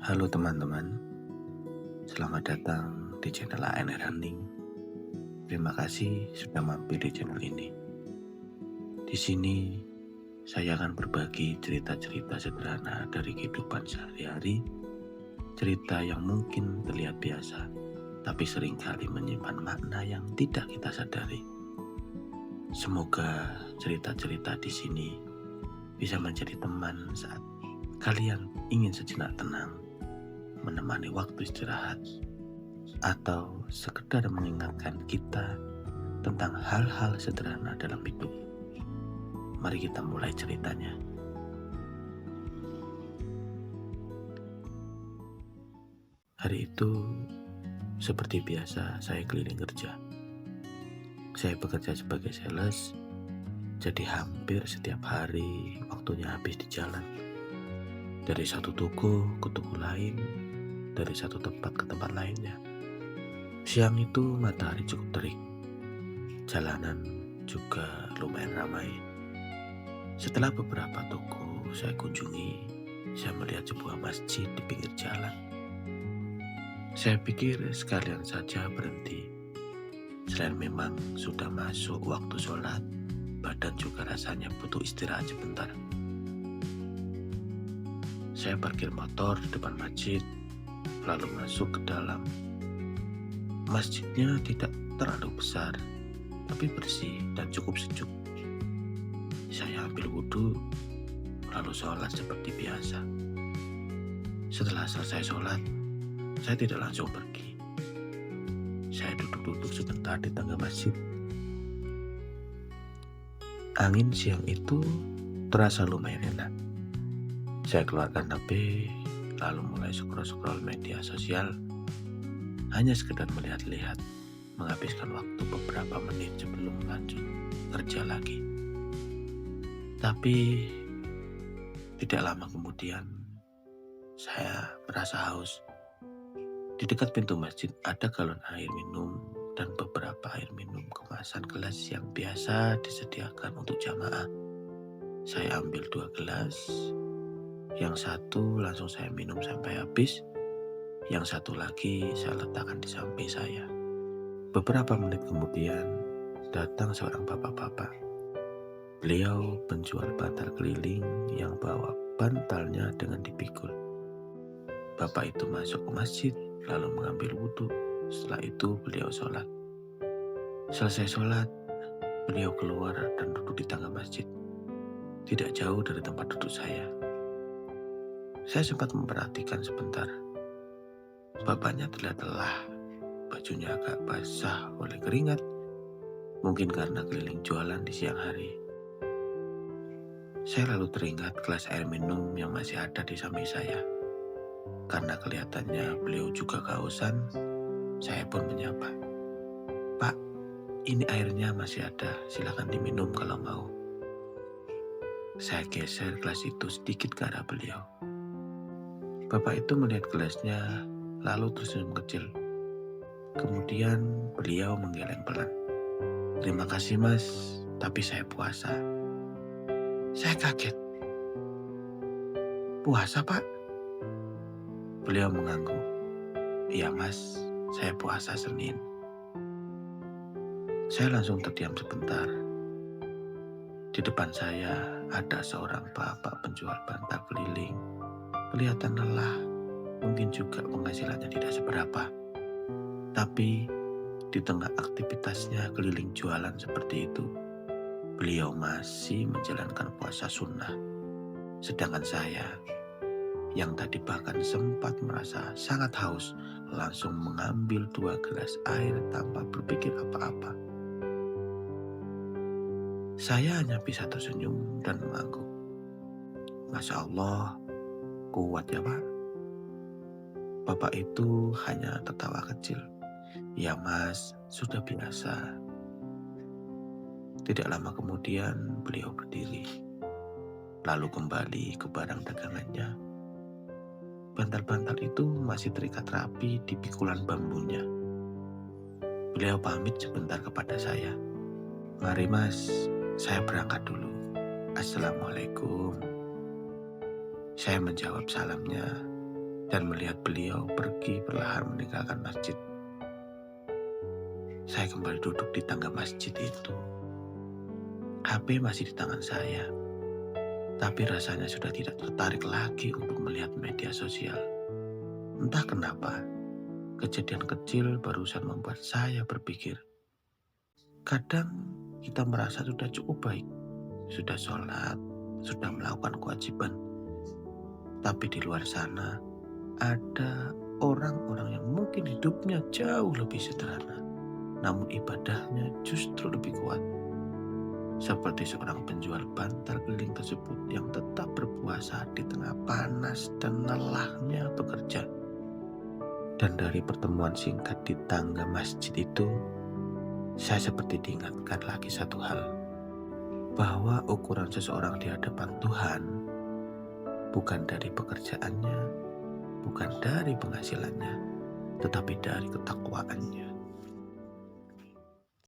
Halo teman-teman, selamat datang di channel ANR Running. Terima kasih sudah mampir di channel ini. Di sini saya akan berbagi cerita-cerita sederhana dari kehidupan sehari-hari, cerita yang mungkin terlihat biasa, tapi seringkali menyimpan makna yang tidak kita sadari. Semoga cerita-cerita di sini bisa menjadi teman saat kalian ingin sejenak tenang, menemani waktu istirahat, atau sekedar mengingatkan kita tentang hal-hal sederhana dalam hidup. Mari kita mulai ceritanya. Hari itu, seperti biasa, saya keliling kerja. Saya bekerja sebagai sales, jadi hampir setiap hari waktunya habis di jalan. Dari satu toko ke toko lain, dari satu tempat ke tempat lainnya. Siang itu matahari cukup terik. Jalanan juga lumayan ramai. Setelah beberapa toko saya kunjungi, saya melihat sebuah masjid di pinggir jalan. Saya pikir sekalian saja berhenti. Selain memang sudah masuk waktu sholat, badan juga rasanya butuh istirahat sebentar. Saya parkir motor di depan masjid, lalu masuk ke dalam. Masjidnya tidak terlalu besar, tapi bersih dan cukup sejuk. Saya ambil wudhu, lalu sholat seperti biasa. Setelah selesai sholat, saya tidak langsung pergi. Saya duduk-duduk sebentar di tangga masjid. Angin siang itu terasa lumayan enak. Saya keluarkan HP, lalu mulai scroll-scroll media sosial, hanya sekedar melihat-lihat, menghabiskan waktu beberapa menit sebelum lanjut kerja lagi. Tapi tidak lama kemudian, saya merasa haus. Di dekat pintu masjid ada galon air minum dan beberapa air minum kemasan gelas yang biasa disediakan untuk jamaah. Saya ambil 2 gelas, yang satu langsung saya minum sampai habis, yang satu lagi saya letakkan di samping saya. Beberapa menit kemudian, datang seorang bapak-bapak. Beliau penjual bantal keliling yang bawa bantalnya dengan dipikul. Bapak itu masuk ke masjid, lalu mengambil wudhu. Setelah itu beliau sholat. Selesai sholat, beliau keluar dan duduk di tangga masjid, tidak jauh dari tempat duduk saya. Saya sempat memperhatikan sebentar. Bapaknya terlihat lelah, bajunya agak basah oleh keringat, mungkin karena keliling jualan di siang hari. Saya lalu teringat gelas air minum yang masih ada di samping saya. Karena kelihatannya beliau juga kehausan, saya pun menyapa. "Pak, ini airnya masih ada, silakan diminum kalau mau." Saya geser gelas itu sedikit ke arah beliau. Bapak itu melihat gelasnya, lalu tersenyum kecil. Kemudian beliau menggeleng pelan. "Terima kasih mas, tapi saya puasa." Saya kaget. "Puasa pak?" Beliau mengangguk. "Iya mas, saya puasa Senin." Saya langsung terdiam sebentar. Di depan saya ada seorang bapak penjual bantal keliling. Kelihatan lelah, mungkin juga penghasilannya tidak seberapa. Tapi di tengah aktivitasnya keliling jualan seperti itu, beliau masih menjalankan puasa sunnah. Sedangkan saya, yang tadi bahkan sempat merasa sangat haus, langsung mengambil 2 gelas air tanpa berpikir apa-apa. Saya hanya bisa tersenyum dan mengangguk. Masya Allah, kuat ya pak. Bapak itu hanya tertawa kecil. "Ya mas, sudah biasa." Tidak lama kemudian beliau berdiri, lalu kembali ke barang dagangannya. Bantal-bantal itu masih terikat rapi di pikulan bambunya. Beliau pamit sebentar kepada saya. "Mari mas, saya berangkat dulu. Assalamualaikum." Saya menjawab salamnya, dan melihat beliau pergi perlahan meninggalkan masjid. Saya kembali duduk di tangga masjid itu. HP masih di tangan saya, tapi rasanya sudah tidak tertarik lagi untuk melihat media sosial. Entah kenapa, kejadian kecil barusan membuat saya berpikir. Kadang kita merasa sudah cukup baik, sudah sholat, sudah melakukan kewajiban. Tapi di luar sana, ada orang-orang yang mungkin hidupnya jauh lebih sederhana, namun ibadahnya justru lebih kuat. Seperti seorang penjual bantal keliling tersebut yang tetap berpuasa di tengah panas dan lelahnya bekerja. Dan dari pertemuan singkat di tangga masjid itu, saya seperti diingatkan lagi satu hal, bahwa ukuran seseorang di hadapan Tuhan bukan dari pekerjaannya, bukan dari penghasilannya, tetapi dari ketakwaannya.